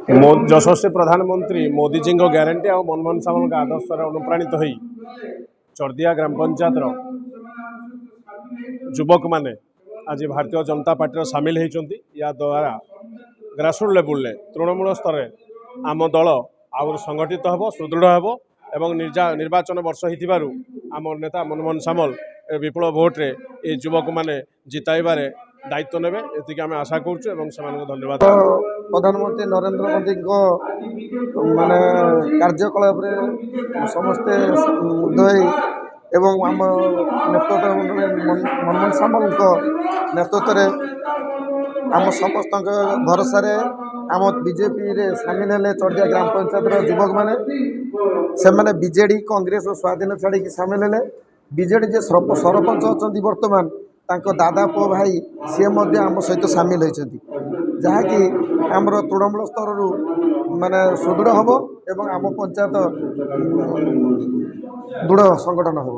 यशस्वी प्रधानमंत्री मोदी जी ग्यारंटी और मनमोहन सामल आदर्श अनुप्राणित हो चर्दिया ग्राम पंचायत युवक माने आज भारतीय जनता पार्टी सामिल होती या द्वारा ग्रासरूट लेवल तृणमूल स्तर आम दल आउ संगठित हम सुदृढ़ हम एवं निर्वाचन वर्ष हो आम नेता मनमोहन सामल विपुल भोट्रे ये युवक माने जिताइबारे दायित्व नेबे एतिक आम आशा करूँ धन्यवाद। प्रधानमंत्री नरेंद्र मोदी माने कार्यकलाप समस्ते एवं आम नेतृत्व मनमोहन सामल नेतृत्व आम समस्त भरोसा आम बीजेपी रे सामिल हेले चर्दिया ग्राम पंचायत युवक मैंने से मैंने बीजेडी कांग्रेस और स्वाधीन छाड़ी सामिल हेले बीजेडी जे सरपंच अच्छा बर्तमान तांको दादा पुओ भाई सी आम सहित सामिल होती जहाँकि आमर तृणमूल स्तर माने सुदृढ़ हम एवं आम पंचायत दृढ़ संगठन हम।